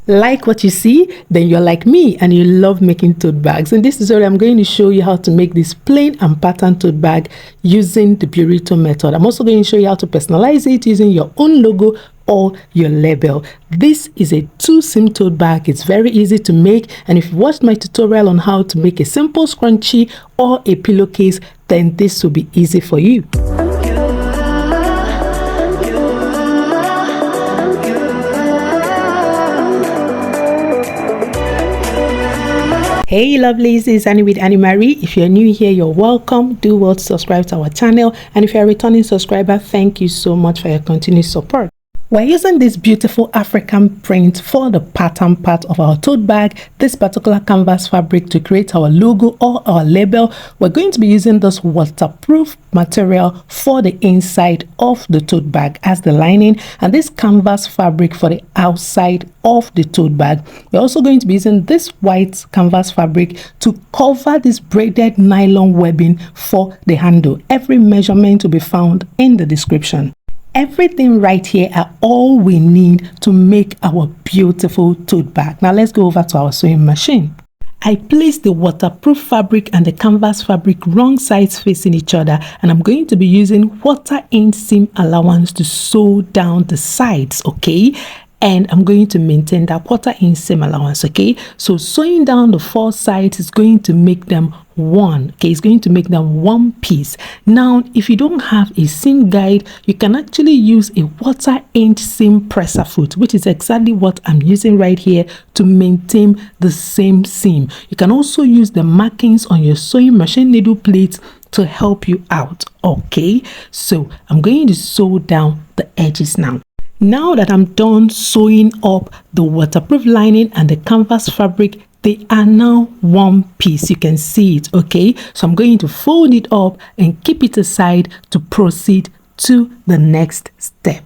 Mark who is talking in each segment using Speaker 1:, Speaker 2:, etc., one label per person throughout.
Speaker 1: Like what you see, then you're like me and you love making tote bags. In this tutorial, I'm going to show you how to make this plain and pattern tote bag using the Burrito method. I'm also going to show you how to personalize it using your own logo or your label. This is a 2-seam tote bag. It's very easy to make, and if you watched my tutorial on how to make a simple scrunchie or a pillowcase, then this will be easy for you. Hey lovelies, it's Annie with Annie Marie. If you're new here, you're welcome. Do well to subscribe to our channel, and if you're a returning subscriber, thank you so much for your continued support. We're using this beautiful African print for the pattern part of our tote bag, this particular canvas fabric to create our logo or our label. We're going to be using this waterproof material for the inside of the tote bag as the lining, and this canvas fabric for the outside of the tote bag. We're also going to be using this white canvas fabric to cover this braided nylon webbing for the handle. Every measurement will be found in the description. Everything right here are all we need to make our beautiful tote bag. Now let's go over to our sewing machine. I placed the waterproof fabric and the canvas fabric wrong sides facing each other, and I'm going to be using water inseam allowance to sew down the sides, okay? And I'm going to maintain that quarter inseam allowance, okay? So sewing down the 4 sides is going to make them one, okay? It's going to make them one piece. Now, if you don't have a seam guide, you can actually use a water inseam presser foot, which is exactly what I'm using right here to maintain the same seam. You can also use the markings on your sewing machine needle plates to help you out, okay? So I'm going to sew down the edges now. Now that I'm done sewing up the waterproof lining and the canvas fabric, they are now one piece. You can see it, okay? So I'm going to fold it up and keep it aside to proceed to the next step.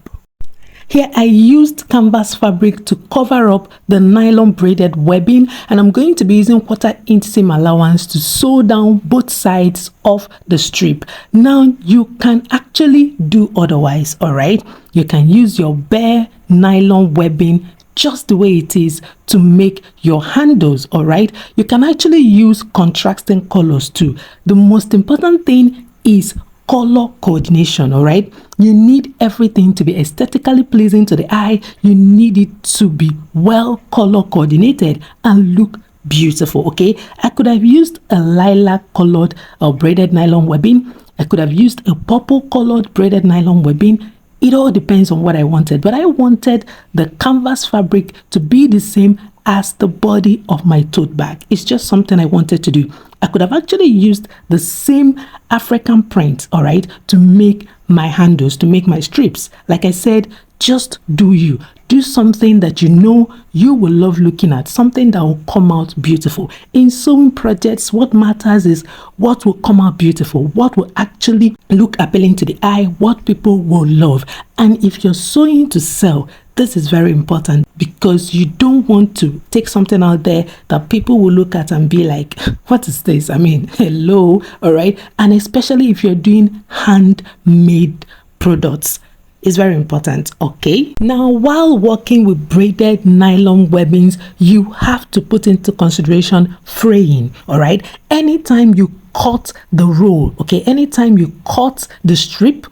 Speaker 1: Here I used canvas fabric to cover up the nylon braided webbing, and I'm going to be using quarter inseam allowance to sew down both sides of the strip. Now you can actually do otherwise, all right? You can use your bare nylon webbing just the way it is to make your handles, all right? You can actually use contrasting colors too. The most important thing is color coordination, all right? You need everything to be aesthetically pleasing to the eye. You need it to be well color coordinated and look beautiful, okay? I could have used a lilac colored or braided nylon webbing. I could have used a purple colored braided nylon webbing. It all depends on what I wanted, but I wanted the canvas fabric to be the same as the body of my tote bag. It's just something I wanted to do. I could have actually used the same African print, all right, to make my handles, to make my strips. Like I said, just do you. Do something that you know you will love looking at, something that will come out beautiful. In sewing projects, what matters is what will come out beautiful, what will actually look appealing to the eye, what people will love. And if you're sewing to sell, this is very important because you don't want to take something out there that people will look at and be like, what is this? I mean, hello, all right? And especially if you're doing handmade products, it's very important, okay? Now, while working with braided nylon webbings, you have to put into consideration fraying, all right? Anytime you cut the roll, okay? Anytime you cut the strip,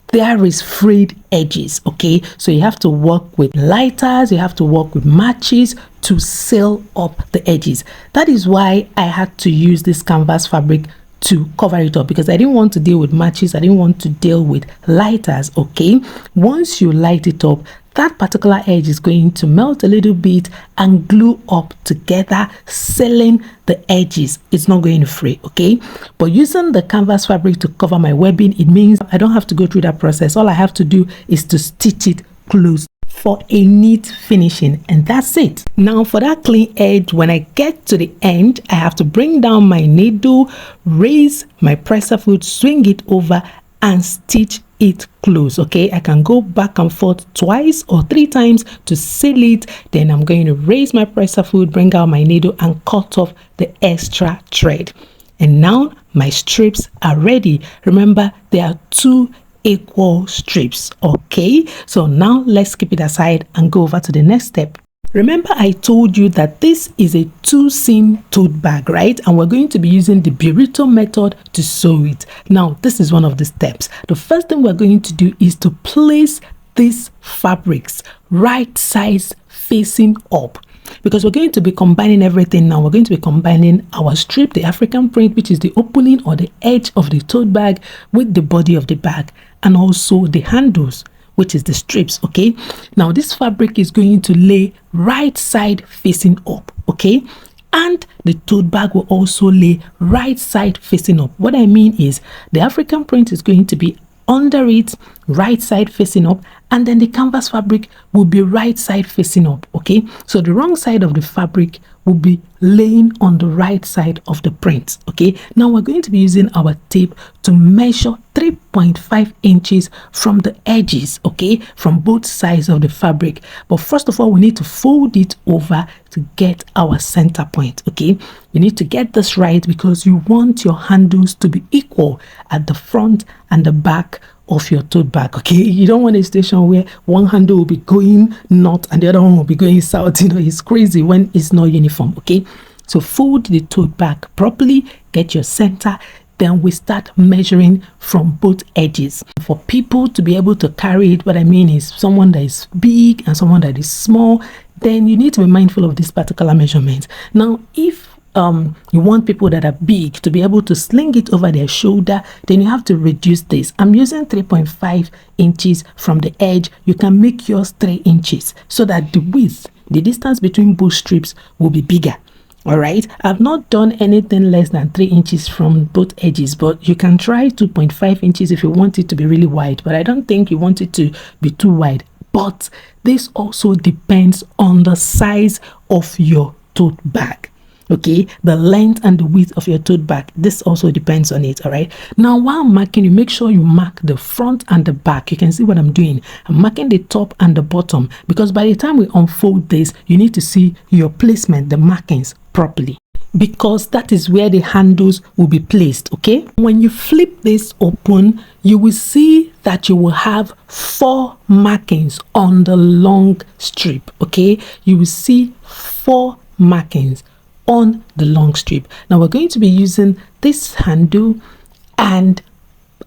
Speaker 1: there is frayed edges, okay? So you have to work with lighters, you have to work with matches to seal up the edges. That is why I had to use this canvas fabric to cover it up, because I didn't want to deal with matches, I didn't want to deal with lighters, okay? Once you light it up, that particular edge is going to melt a little bit and glue up together, sealing the edges. It's not going to fray, okay? But using the canvas fabric to cover my webbing, it means I don't have to go through that process. All I have to do is to stitch it closed for a neat finishing, and that's it. Now for that clean edge, when I get to the end, I have to bring down my needle, raise my presser foot, swing it over and stitch it close, okay? I can go back and forth twice or 3 times to seal it. Then I'm going to raise my presser foot, bring out my needle and cut off the extra thread. And now my strips are ready. Remember, there are 2 equal strips, okay? So now let's keep it aside and go over to the next step. Remember I told you that this is a 2-seam tote bag, right? And we're going to be using the Burrito method to sew it. Now, this is one of the steps. The first thing we're going to do is to place these fabrics right sides facing up, because we're going to be combining everything now. We're going to be combining our strip, the African print, which is the opening or the edge of the tote bag, with the body of the bag, and also the handles, which is the strips. Okay, now this fabric is going to lay right side facing up, okay, and the tote bag will also lay right side facing up. What I mean is the African print is going to be under it, right side facing up, and then the canvas fabric will be right side facing up. Okay, so the wrong side of the fabric will be laying on the right side of the print. Okay, now we're going to be using our tape to measure 3.5 inches from the edges, okay, from both sides of the fabric. But first of all, we need to fold it over to get our center point. Okay, you need to get this right because you want your handles to be equal at the front and the back of your tote bag. Okay, you don't want a situation where one handle will be going north and the other one will be going south. You know, it's crazy when it's not uniform. Okay, so fold the tote bag properly, get your center, then we start measuring from both edges. For people to be able to carry it, what I mean is someone that is big and someone that is small, then you need to be mindful of this particular measurement. Now, if you want people that are big to be able to sling it over their shoulder, then you have to reduce this. I'm using 3.5 inches from the edge. You can make yours 3 inches so that the width, the distance between both strips will be bigger. All right, I've not done anything less than 3 inches from both edges, but you can try 2.5 inches if you want it to be really wide, but I don't think you want it to be too wide. But this also depends on the size of your tote bag. Okay, the length and the width of your tote bag, this also depends on it. All right, now while marking, you make sure you mark the front and the back. You can see what I'm doing. I'm marking the top and the bottom, because by the time we unfold this, you need to see your placement, the markings properly, because that is where the handles will be placed. Okay, when you flip this open, you will see that you will have 4 markings on the long strip. Okay, you will see 4 markings on the long strip. Now we're going to be using this handle and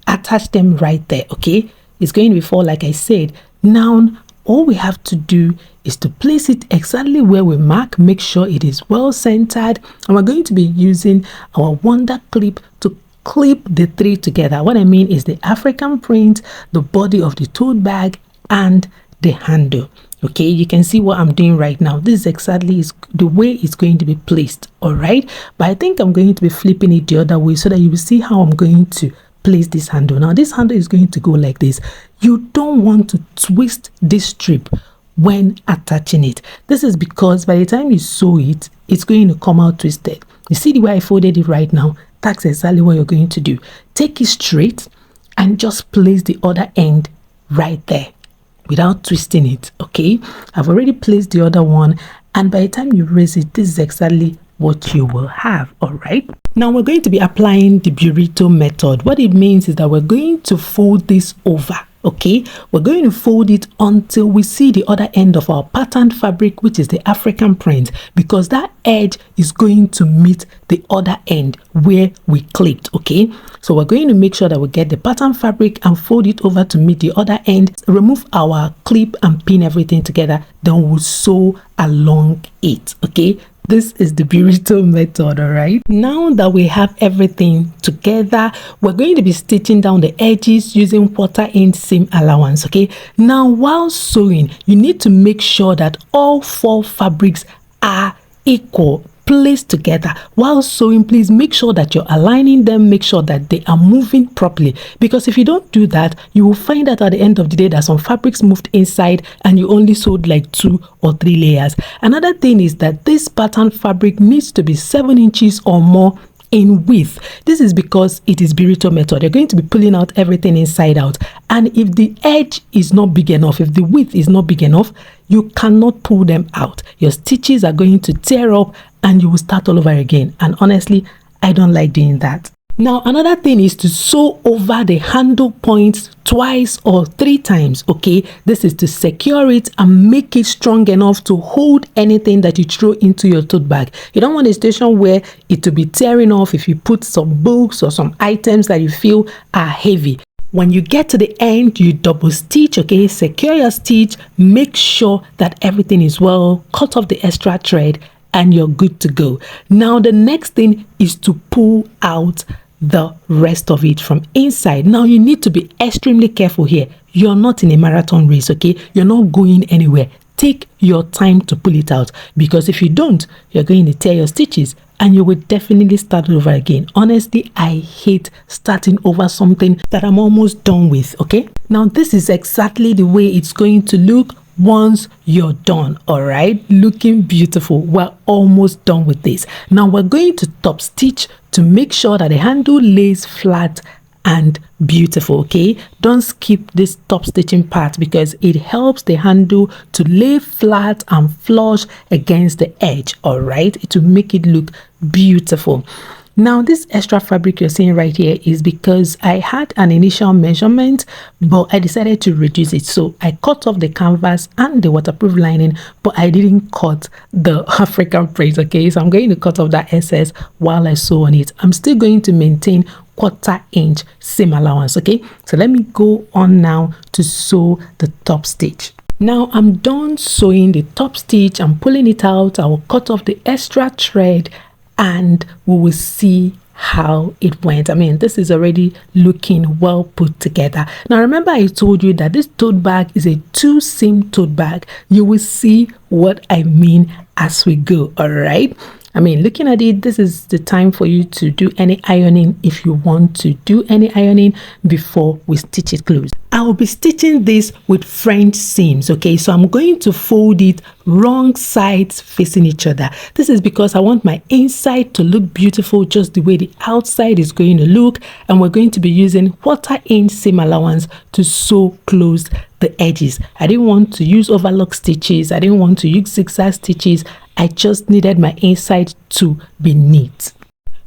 Speaker 1: attach them right there. Okay, it's going to be 4, like I said. Now all we have to do is to place it exactly where we mark, make sure it is well centered, and we're going to be using our wonder clip to clip the 3 together. What I mean is the African print, the body of the tote bag, and the handle. Okay, you can see what I'm doing right now. This is exactly the way it's going to be placed. All right, but I think I'm going to be flipping it the other way so that you will see how I'm going to place this handle. Now this handle is going to go like this. You don't want to twist this strip when attaching it. This is because by the time you sew it, it's going to come out twisted. You see the way I folded it right now? That's exactly what you're going to do. Take it straight and just place the other end right there without twisting it. Okay, I've already placed the other one, and by the time you raise it, this is exactly what you will have. All right, now we're going to be applying the Burrito method. What it means is that we're going to fold this over. Okay, we're going to fold it until we see the other end of our patterned fabric, which is the African print, because that edge is going to meet the other end where we clipped. Okay, so we're going to make sure that we get the pattern fabric and fold it over to meet the other end, remove our clip and pin everything together, then we'll sew along it. Okay, this is the Burrito method. All right, now that we have everything together, we're going to be stitching down the edges using 1/4-inch seam allowance. Okay, now while sewing, you need to make sure that all 4 fabrics are equal, placed together. While sewing, please make sure that you're aligning them, make sure that they are moving properly, because if you don't do that, you will find that at the end of the day that some fabrics moved inside and you only sewed like 2 or 3 layers. Another thing is that this pattern fabric needs to be 7 inches or more in width. This is because it is Burrito method. You're going to be pulling out everything inside out, and if the edge is not big enough, if the width is not big enough, you cannot pull them out. Your stitches are going to tear up and you will start all over again, and honestly, I don't like doing that. Now, another thing is to sew over the handle points twice or 3 times, okay? This is to secure it and make it strong enough to hold anything that you throw into your tote bag. You don't want a situation where it will be tearing off if you put some books or some items that you feel are heavy. When you get to the end, you double stitch, okay? Secure your stitch, make sure that everything is well, cut off the extra thread, and you're good to go. Now, the next thing is to pull out the rest of it from inside. Now, you need to be extremely careful here. You're not in a marathon race, okay? You're not going anywhere. Take your time to pull it out, because if you don't, you're going to tear your stitches and you will definitely start over again. Honestly, I hate starting over something that I'm almost done with, okay? Now, this is exactly the way it's going to look once you're done. All right, looking beautiful. We're almost done with this. Now we're going to top stitch to make sure that the handle lays flat and beautiful, okay? Don't skip this top stitching part because it helps the handle to lay flat and flush against the edge. All right, it will make it look beautiful. Now, this extra fabric you're seeing right here is because I had an initial measurement, but I decided to reduce it. So I cut off the canvas and the waterproof lining, but I didn't cut the African print, okay? So I'm going to cut off that excess while I sew on it. I'm still going to maintain 1/4 inch seam allowance, okay? So let me go on now to sew the top stitch. Now I'm done sewing the top stitch. I'm pulling it out. I will cut off the extra thread and we will see how it went. I mean, this is already looking well put together. Now remember, I told you that this tote bag is a 2-seam tote bag. You will see what I mean as we go. All right, I mean, looking at it, this is the time for you to do any ironing if you want to do any ironing before we stitch it closed. I will be stitching this with French seams, okay? So I'm going to fold it wrong sides facing each other. This is because I want my inside to look beautiful just the way the outside is going to look, and we're going to be using 1/4 inch seam allowance to sew closed the edges. I didn't want to use overlock stitches. I didn't want to use zigzag stitches. I just needed my inside to be neat.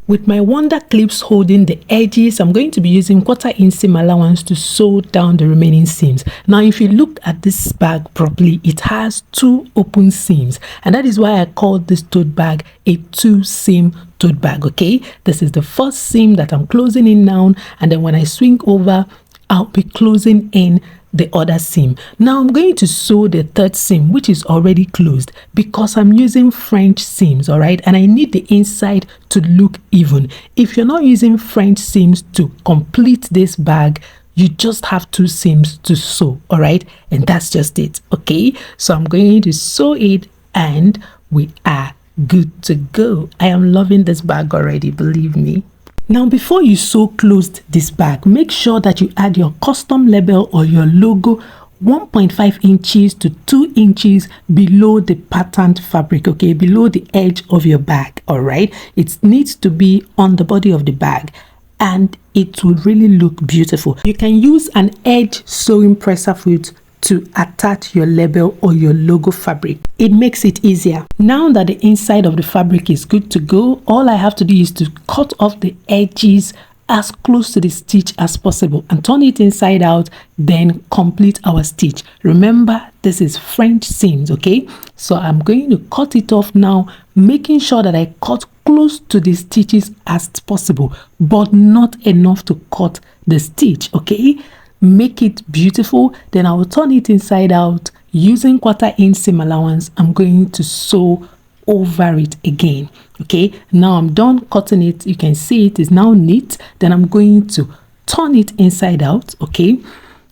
Speaker 1: With my wonder clips holding the edges, I'm going to be using 1/4 inch seam allowance to sew down the remaining seams. Now, if you look at this bag properly, it has 2 open seams, and that is why I called this tote bag a 2-seam tote bag, okay? This is the first seam that I'm closing in now, and then when I swing over, I'll be closing in the other seam. Now I'm going to sew the 3rd seam, which is already closed, because I'm using French seams, all right? And I need the inside to look even. If you're not using French seams to complete this bag, you just have 2 seams to sew, all right? And that's just it, okay? So I'm going to sew it and we are good to go. I am loving this bag already, believe me. Now, before you sew closed this bag, make sure that you add your custom label or your logo 1.5 inches to 2 inches below the patterned fabric, okay, below the edge of your bag. All right, it needs to be on the body of the bag and it will really look beautiful. You can use an edge sewing presser foot to attach your label or your logo fabric. It makes it easier. Now that the inside of the fabric is good to go, all I have to do is to cut off the edges as close to the stitch as possible and turn it inside out, then complete our stitch. Remember, this is French seams, okay? So I'm going to cut it off now, making sure that I cut close to the stitches as possible, but not enough to cut the stitch, okay? Make it beautiful. Then I will turn it inside out using 1/4 inch seam allowance. I'm going to sew over it again, okay? Now I'm done cutting it. You can see it is now neat. Then I'm going to turn it inside out, okay?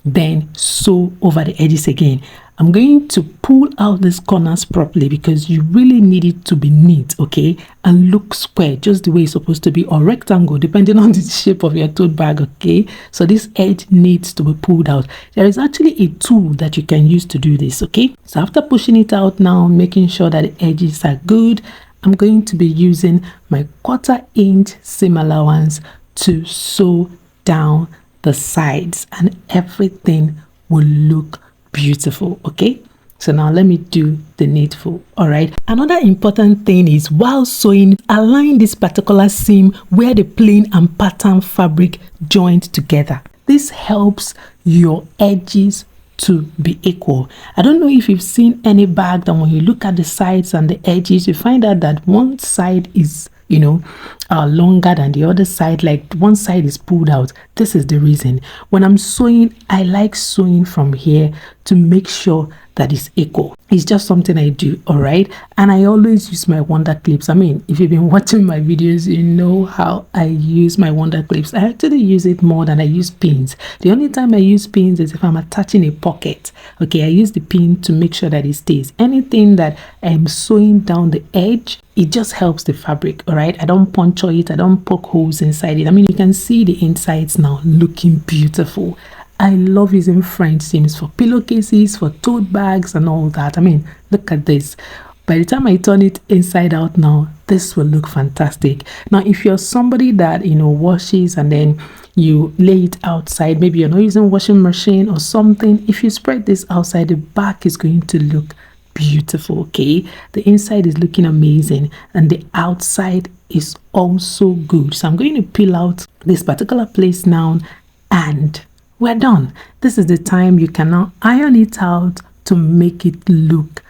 Speaker 1: Then sew over the edges again. I'm going to pull out these corners properly because you really need it to be neat, okay, and look square just the way it's supposed to be, or rectangle depending on the shape of your tote bag, okay? So this edge needs to be pulled out. There is actually a tool that you can use to do this, okay? So after pushing it out now, making sure that the edges are good, I'm going to be using my 1/4 inch seam allowance to sew down the sides and everything will look beautiful, okay? So now let me do the needful. All right. Another important thing is while sewing, align this particular seam where the plain and pattern fabric joined together. This helps your edges to be equal. I don't know if you've seen any bag that when you look at the sides and the edges, you find out that one side is longer than the other side, like one side is pulled out. This is the reason. When I'm sewing, I like sewing from here to make sure that it's equal. It's just something I do. All right. And I always use my wonder clips. I mean, if you've been watching my videos, you know how I use my wonder clips. I actually use it more than I use pins. The only time I use pins is if I'm attaching a pocket. Okay, I use the pin to make sure that it stays. Anything that I'm sewing down the edge, it just helps the fabric. All right, I don't puncture it, I don't poke holes inside it. I mean, you can see the insides now looking beautiful. I love using French seams for pillowcases, for tote bags and all that. I mean, look at this. By the time I turn it inside out now, this will look fantastic. Now, if you're somebody that, washes and then you lay it outside, maybe you're not using washing machine or something, if you spread this outside, the back is going to look beautiful. Okay, the inside is looking amazing and the outside is also good. So I'm going to peel out this particular place now and we're done. This is the time you can now iron it out to make it look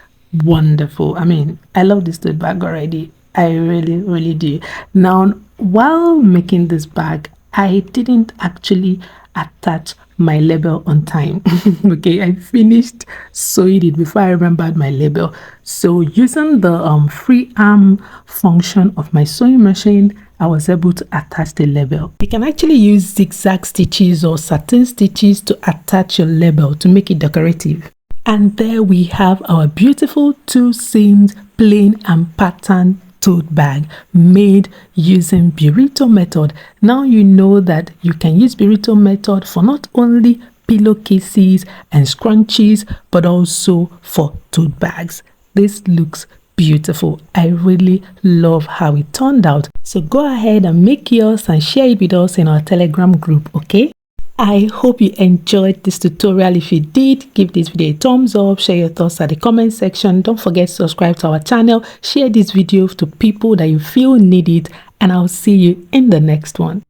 Speaker 1: wonderful. I mean, I love this tote bag already. I really do. Now, while making this bag, I didn't actually attach my label on time. Okay, I finished sewing it before I remembered my label. So using the free arm function of my sewing machine, I was able to attach the label. You can actually use zigzag stitches or satin stitches to attach your label to make it decorative. And there we have our beautiful two-seamed plain and pattern tote bag made using Burrito method. Now you know that you can use Burrito method for not only pillowcases and scrunchies, but also for tote bags. This looks beautiful. I really love how it turned out. So go ahead and make yours and share it with us in our Telegram group, okay? I hope you enjoyed this tutorial. If you did, give this video a thumbs up, share your thoughts at the comment section. Don't forget to subscribe to our channel, share this video to people that you feel need it, and I'll see you in the next one.